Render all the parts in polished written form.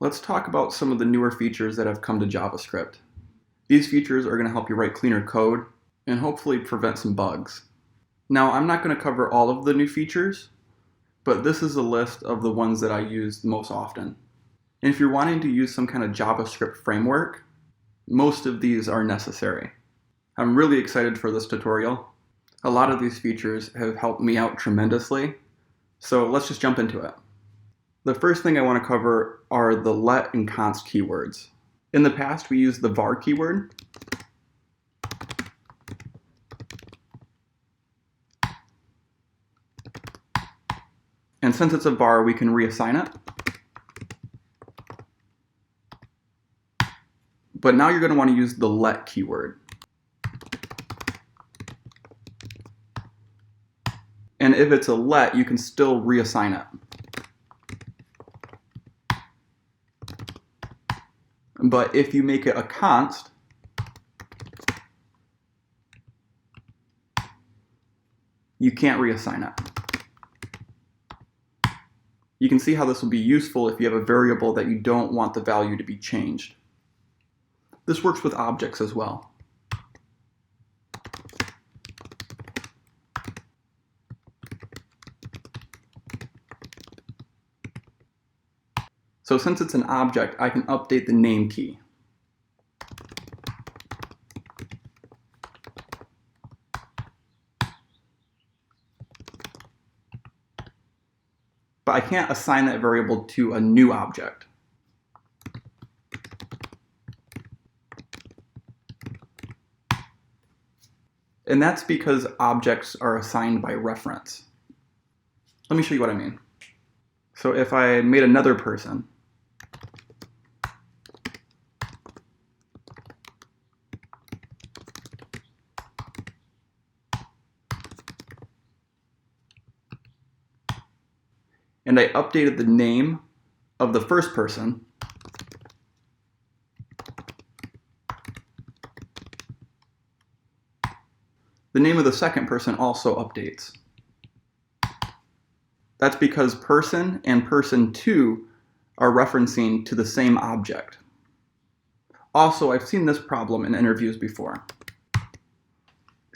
Let's talk about some of the newer features that have come to JavaScript. These features are going to help you write cleaner code and hopefully prevent some bugs. Now, I'm not going to cover all of the new features, but this is a list of the ones that I use most often. And if you're wanting to use some kind of JavaScript framework, most of these are necessary. I'm really excited for this tutorial. A lot of these features have helped me out tremendously, so let's just jump into it. The first thing I want to cover are the let and const keywords. In the past, we used the var keyword. And since it's a var, we can reassign it. But now you're going to want to use the let keyword. And if it's a let, you can still reassign it. But if you make it a const, you can't reassign it. You can see how this will be useful if you have a variable that you don't want the value to be changed. This works with objects as well. So since it's an object, I can update the name key. But I can't assign that variable to a new object. And that's because objects are assigned by reference. Let me show you what I mean. So if I made another person, and I updated the name of the first person, the name of the second person also updates. That's because person and person2 are referencing to the same object. Also, I've seen this problem in interviews before.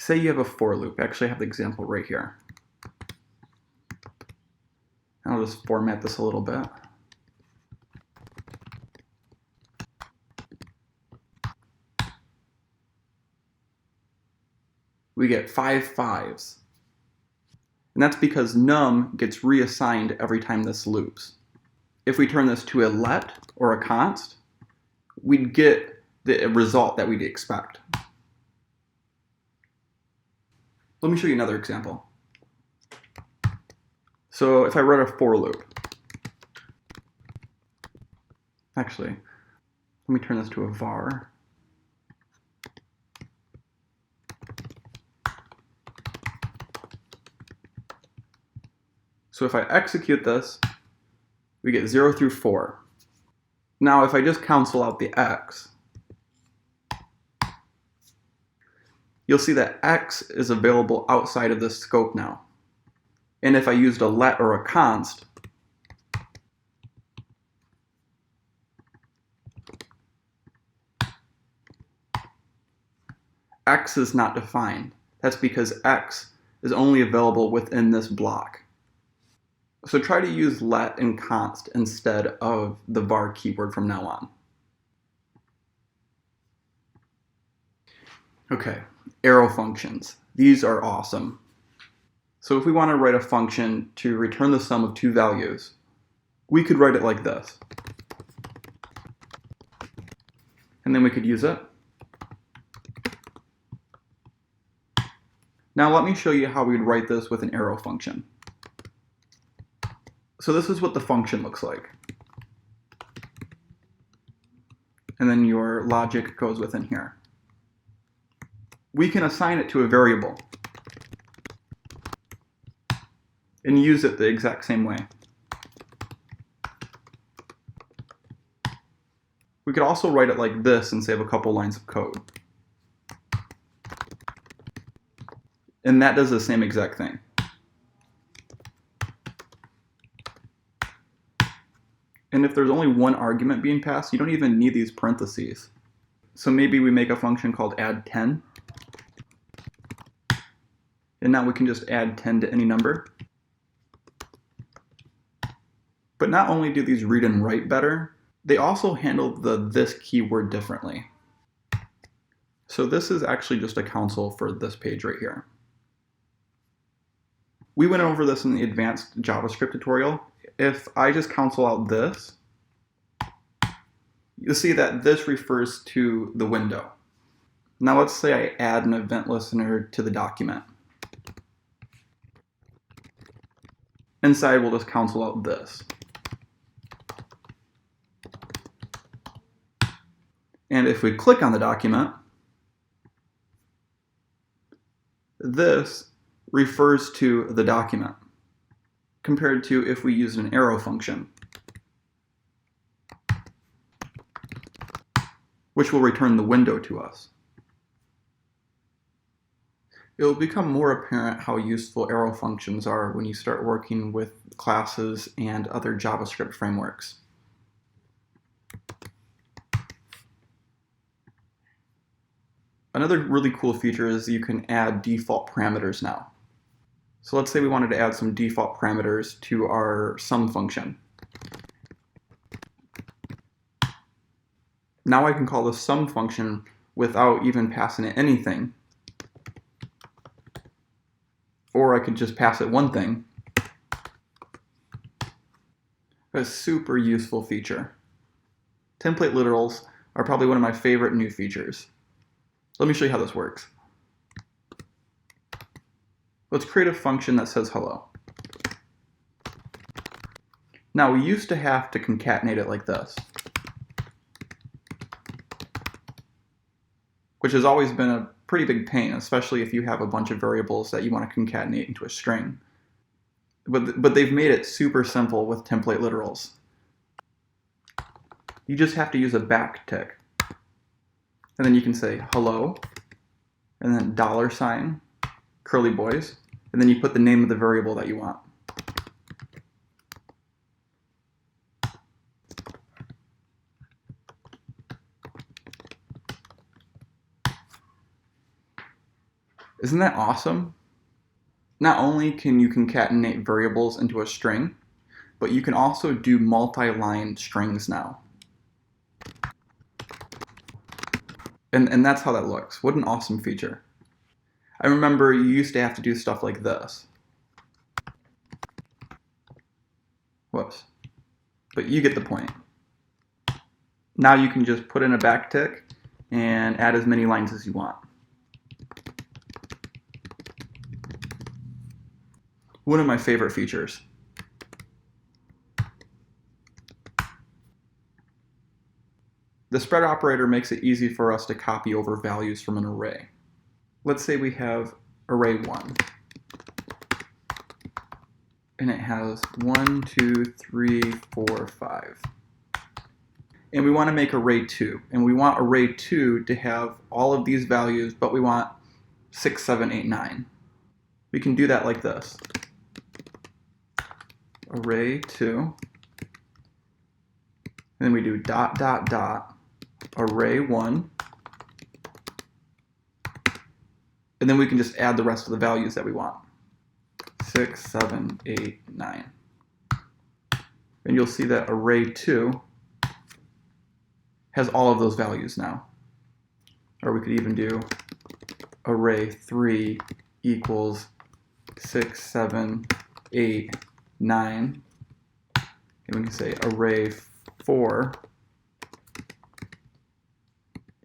Say you have a for loop. Actually, I have the example right here. I'll just format this a little bit. We get 5 5s. And that's because num gets reassigned every time this loops. If we turn this to a let or a const, we'd get the result that we'd expect. Let me show you another example. So if I wrote a for loop, actually, let me turn this to a var. So if I execute this, we get 0 through 4. Now if I just cancel out the x, you'll see that x is available outside of this scope now. And if I used a let or a const, x is not defined. That's because x is only available within this block. So try to use let and const instead of the var keyword from now on. Okay, arrow functions. These are awesome. So if we want to write a function to return the sum of 2 values, we could write it like this. And then we could use it. Now let me show you how we'd write this with an arrow function. So this is what the function looks like. And then your logic goes within here. We can assign it to a variable and use it the exact same way. We could also write it like this and save a couple lines of code. And that does the same exact thing. And And if there's only one argument being passed, you don't even need these parentheses. So maybe we make a function called add 10. And now we can just add 10 to any number. But not only do these read and write better, they also handle the this keyword differently. So this is actually just a console for this page right here. We went over this in the advanced JavaScript tutorial. If I just console out this, you'll see that this refers to the window. Now let's say I add an event listener to the document. Inside, we'll just console out this. And if we click on the document, this refers to the document, compared to if we use an arrow function, which will return the window to us. It will become more apparent how useful arrow functions are when you start working with classes and other JavaScript frameworks. Another really cool feature is you can add default parameters now. So let's say we wanted to add some default parameters to our sum function. Now I can call the sum function without even passing it anything. Or I could just pass it one thing. A super useful feature. Template literals are probably one of my favorite new features. Let me show you how this works. Let's create a function that says hello. Now we used to have to concatenate it like this, which has always been a pretty big pain, especially if you have a bunch of variables that you want to concatenate into a string. But they've made it super simple with template literals. You just have to use a backtick. And then you can say hello, and then $, curly boys, and then you put the name of the variable that you want. Isn't that awesome? Not only can you concatenate variables into a string, but you can also do multi-line strings now. And that's how that looks. What an awesome feature. I remember you used to have to do stuff like this. Whoops. But you get the point. Now you can just put in a backtick and add as many lines as you want. One of my favorite features. The spread operator makes it easy for us to copy over values from an array. Let's say we have array 1. And it has 1, 2, 3, 4, 5. And we want to make array 2. And we want array 2 to have all of these values, but we want 6, 7, 8, 9. We can do that like this. Array 2. And then we do ... array 1. And then we can just add the rest of the values that we want. 6, 7, 8, 9. And you'll see that array 2 has all of those values now. Or we could even do array 3 equals 6, 7, 8, 9. And we can say array 4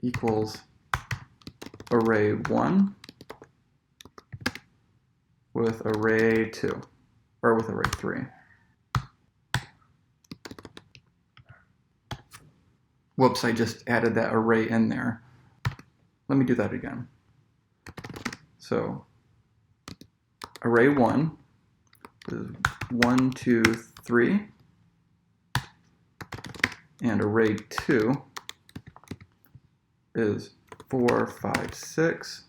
equals array 1 with array 2, or with array 3. Whoops, I just added that array in there. Let me do that again. So array 1 is 1, 2, 3, and array 2 is 4, 5, 6,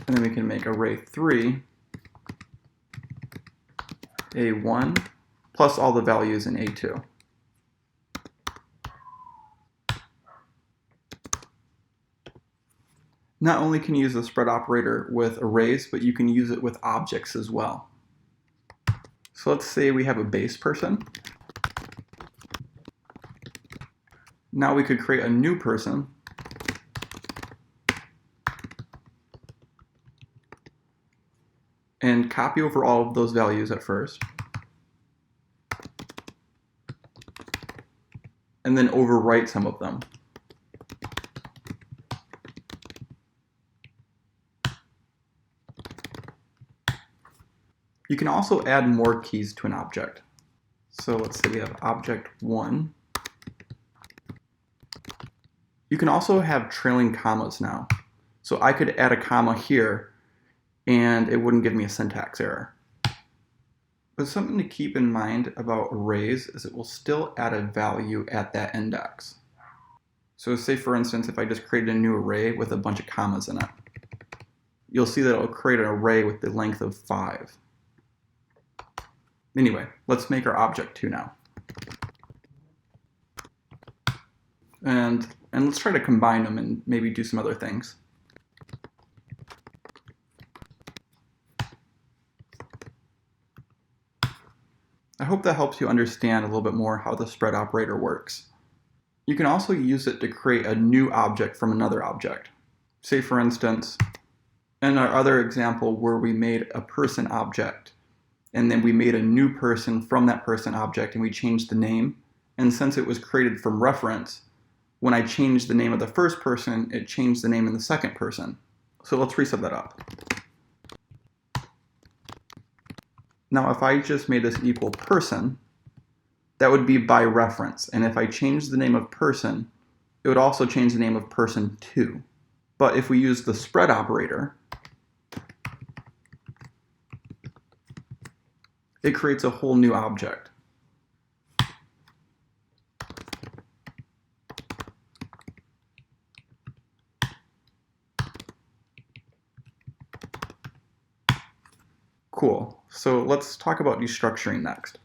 and then we can make array 3 a 1, plus all the values in A2. Not only can you use the spread operator with arrays, but you can use it with objects as well. So let's say we have a base person. Now we could create a new person. And copy over all of those values at first. And then overwrite some of them. You can also add more keys to an object. So let's say we have object 1. You can also have trailing commas now. So I could add a comma here and it wouldn't give me a syntax error. But something to keep in mind about arrays is it will still add a value at that index. So say for instance, if I just created a new array with a bunch of commas in it, you'll see that it will create an array with the length of 5. Anyway, let's make our object 2 now. And let's try to combine them and maybe do some other things. I hope that helps you understand a little bit more how the spread operator works. You can also use it to create a new object from another object. Say for instance, in our other example where we made a person object, and then we made a new person from that person object and we changed the name. And since it was created from reference, when I changed the name of the first person, it changed the name in the second person. So let's reset that up. Now if I just made this equal person, that would be by reference. And if I changed the name of person, it would also change the name of person 2. But if we use the spread operator, it creates a whole new object. Cool. So let's talk about destructuring next.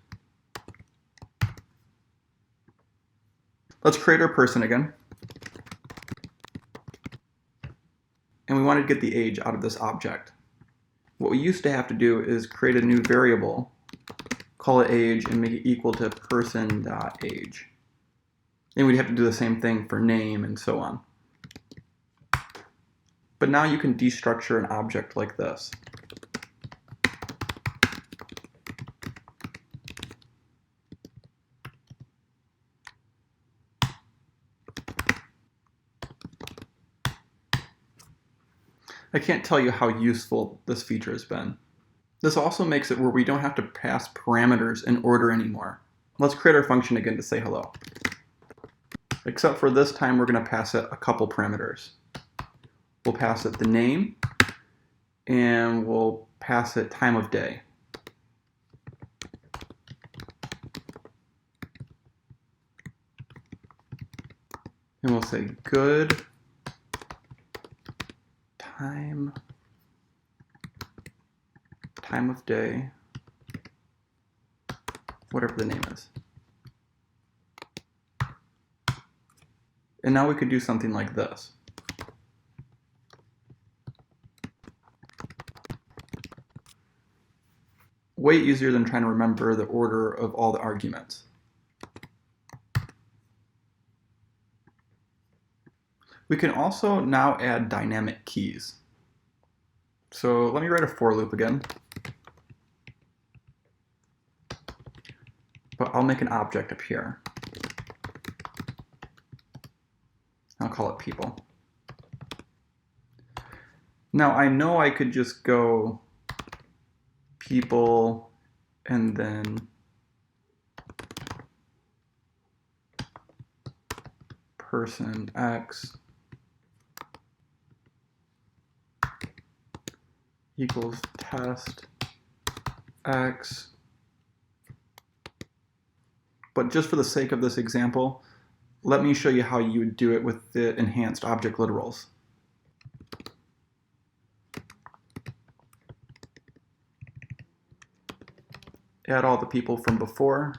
Let's create our person again. And we want to get the age out of this object. What we used to have to do is create a new variable, call it age, and make it equal to person.age. And we'd have to do the same thing for name and so on. But now you can destructure an object like this. I can't tell you how useful this feature has been. This also makes it where we don't have to pass parameters in order anymore. Let's create our function again to say hello. Except for this time, we're going to pass it a couple parameters. We'll pass it the name, and we'll pass it time of day. And we'll say good time of day, whatever the name is. And now we could do something like this. Way easier than trying to remember the order of all the arguments. We can also now add dynamic keys. So let me write a for loop again. But I'll make an object up here. I'll call it people. Now I know I could just go people and then person X equals test X. But just for the sake of this example, let me show you how you would do it with the enhanced object literals. add all the people from before.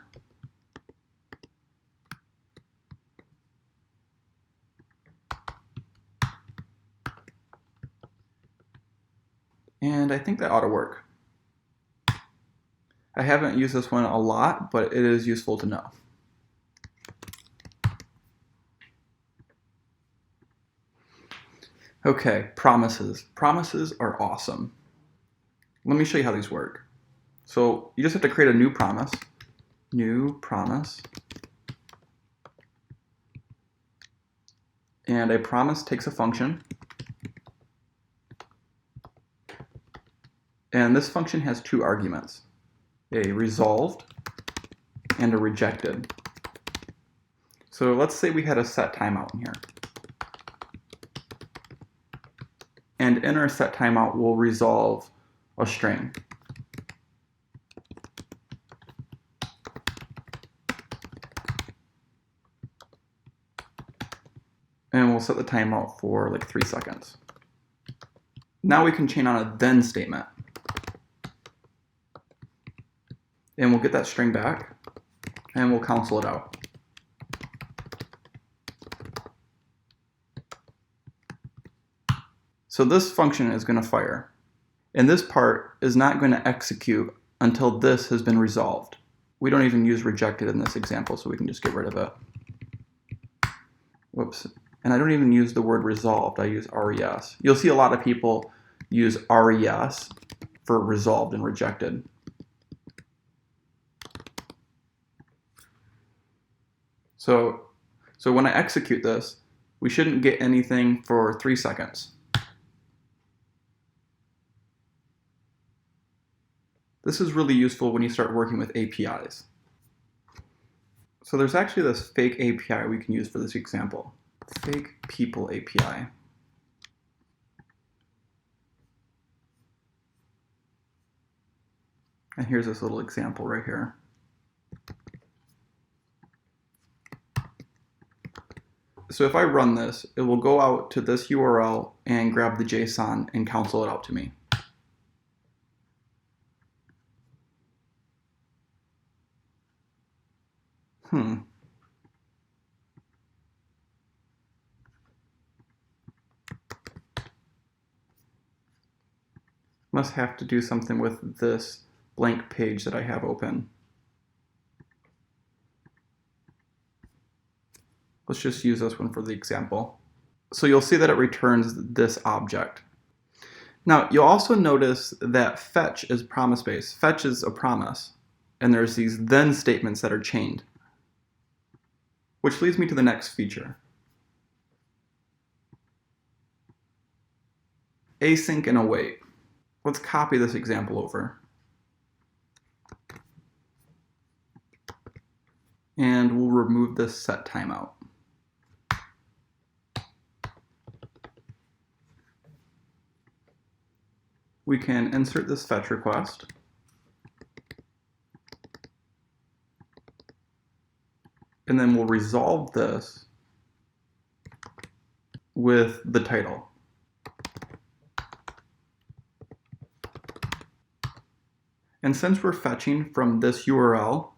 And I think that ought to work. I haven't used this one a lot, but it is useful to know. Okay, promises. Promises are awesome. Let me show you how these work. So you just have to create a new promise. New promise. And a promise takes a function. And this function has two arguments, a resolved and a rejected. So let's say we had a set timeout in here. And in our set timeout, we'll resolve a string. And we'll set the timeout for like 3 seconds. Now we can chain on a then statement. And we'll get that string back, and we'll console it out. So this function is going to fire. And this part is not going to execute until this has been resolved. We don't even use rejected in this example, so we can just get rid of it. Whoops. And I don't even use the word resolved, I use res. You'll see a lot of people use res for resolved and rejected. So when I execute this, we shouldn't get anything for 3 seconds. This is really useful when you start working with APIs. So there's actually this fake API we can use for this example. Fake people API. And here's this little example right here. So if I run this, it will go out to this URL and grab the JSON and console it out to me. Must have to do something with this blank page that I have open. Let's just use this one for the example. So you'll see that it returns this object. Now, you'll also notice that fetch is promise-based. Fetch is a promise, and there's these then statements that are chained. Which leads me to the next feature. Async and await. Let's copy this example over. And we'll remove this set timeout. We can insert this fetch request. And then we'll resolve this with the title. And since we're fetching from this URL,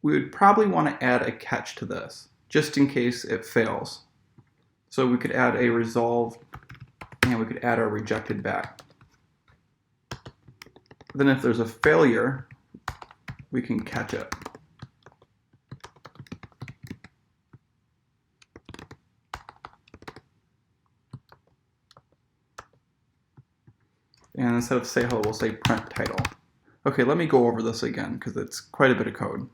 we would probably want to add a catch to this, just in case it fails. So we could add a resolved, and we could add our rejected back. Then if there's a failure, we can catch it. And instead of say hello, we'll say print title. Okay, let me go over this again because it's quite a bit of code.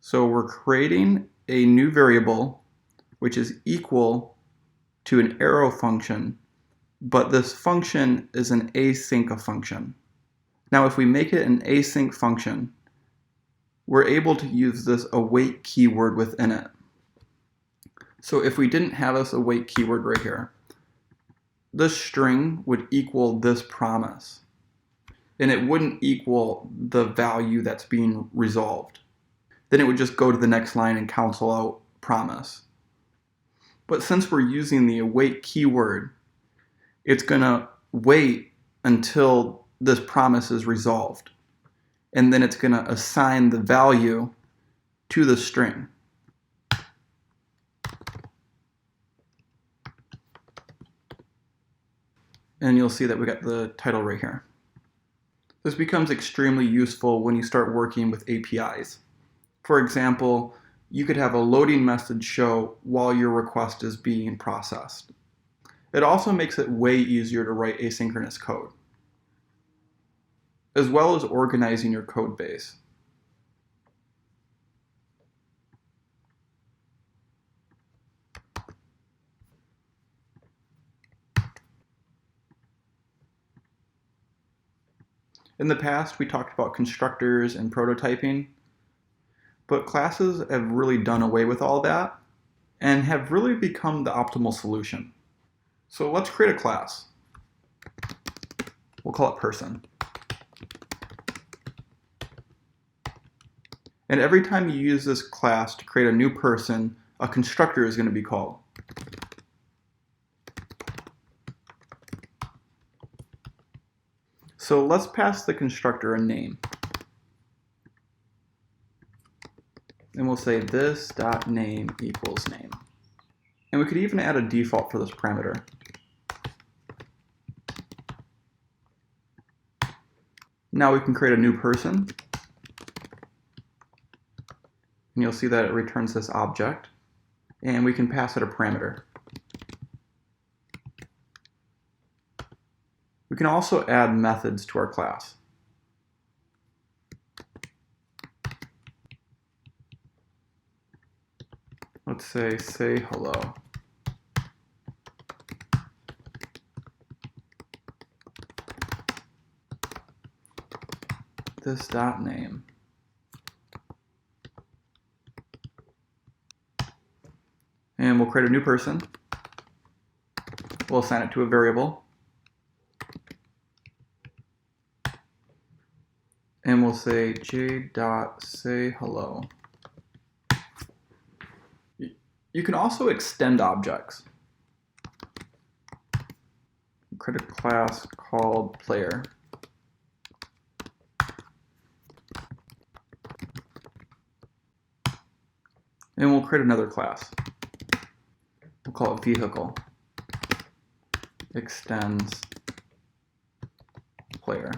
So we're creating a new variable which is equal to an arrow function, but this function is an async function. Now if we make it an async function, we're able to use this await keyword within it. So if we didn't have this await keyword right here, this string would equal this promise, and it wouldn't equal the value that's being resolved. Then it would just go to the next line and console out promise. But since we're using the await keyword, it's going to wait until this promise is resolved. And then it's going to assign the value to the string. And you'll see that we got the title right here. This becomes extremely useful when you start working with APIs. For example, you could have a loading message show while your request is being processed. It also makes it way easier to write asynchronous code, as well as organizing your code base. In the past, we talked about constructors and prototyping, but classes have really done away with all that and have really become the optimal solution. So let's create a class. We'll call it person. And every time you use this class to create a new person, a constructor is going to be called. So let's pass the constructor a name. And we'll say this.name equals name. And we could even add a default for this parameter. Now we can create a new person. And you'll see that it returns this object. And we can pass it a parameter. We can also add methods to our class. Let's say hello. This.name. And we'll create a new person. We'll assign it to a variable. And we'll say j.sayHello. You can also extend objects. Create a class called player. And we'll create another class. We'll call it vehicle. Extends player.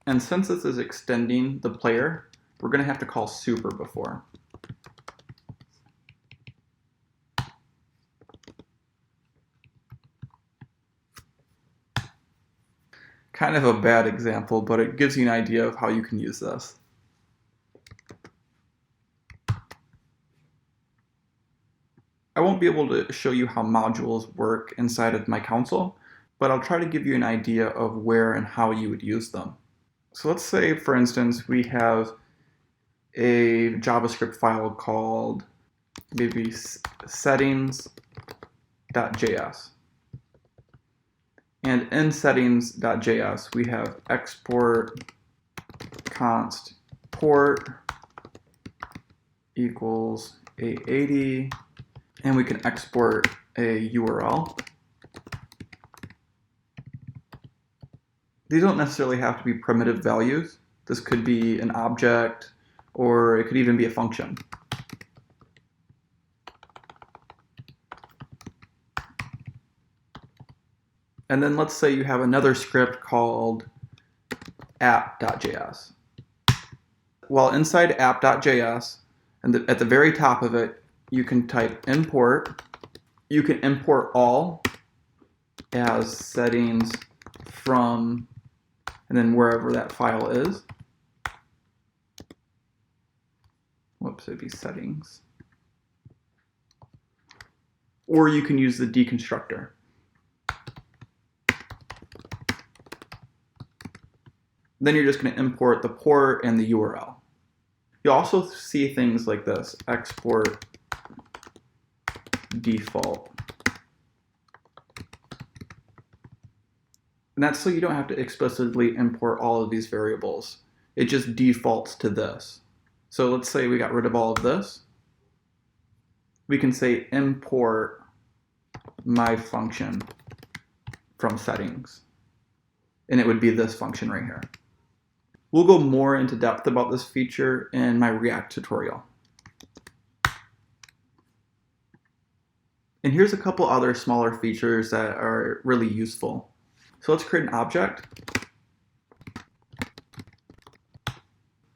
And since this is extending the player, we're going to have to call super before. Kind of a bad example, but it gives you an idea of how you can use this. I won't be able to show you how modules work inside of my console, but I'll try to give you an idea of where and how you would use them. So let's say, for instance, we have a JavaScript file called maybe settings.js. And in settings.js, we have export const port equals 880, and we can export a URL. These don't necessarily have to be primitive values. This could be an object, or it could even be a function. And then let's say you have another script called app.js. Well, inside app.js, and at the very top of it, you can type import. You can import all as settings from, and then wherever that file is. Whoops, it'd be settings. Or you can use the deconstructor. Then you're just going to import the port and the URL. You'll also see things like this: export default. And that's so you don't have to explicitly import all of these variables. It just defaults to this. So let's say we got rid of all of this. We can say import my function from settings. And it would be this function right here. We'll go more into depth about this feature in my React tutorial. And here's a couple other smaller features that are really useful. So let's create an object.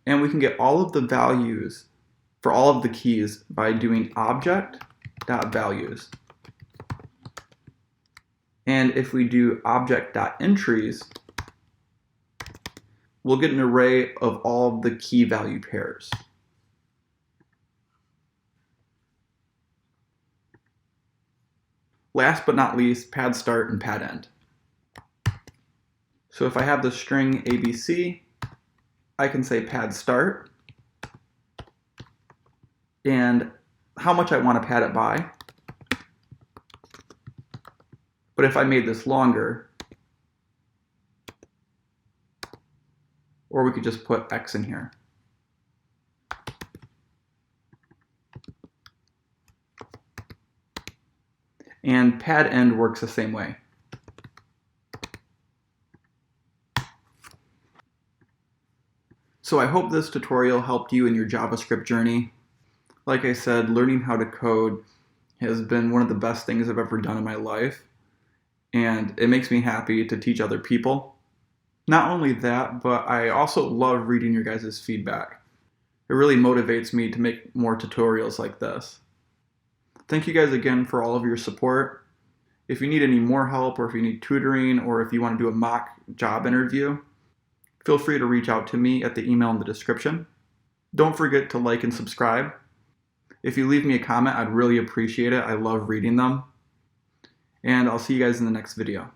And we can get all of the values for all of the keys by doing object.values. And if we do object.entries, we'll get an array of all of the key value pairs. Last but not least, pad start and pad end. So if I have the string ABC, I can say pad start and how much I want to pad it by. But if I made this longer, or we could just put X in here. And pad end works the same way. So I hope this tutorial helped you in your JavaScript journey. Like I said, learning how to code has been one of the best things I've ever done in my life. And it makes me happy to teach other people. Not only that, but I also love reading your guys' feedback. It really motivates me to make more tutorials like this. Thank you guys again for all of your support. If you need any more help, or if you need tutoring, or if you want to do a mock job interview, feel free to reach out to me at the email in the description. Don't forget to like and subscribe. If you leave me a comment, I'd really appreciate it. I love reading them. And I'll see you guys in the next video.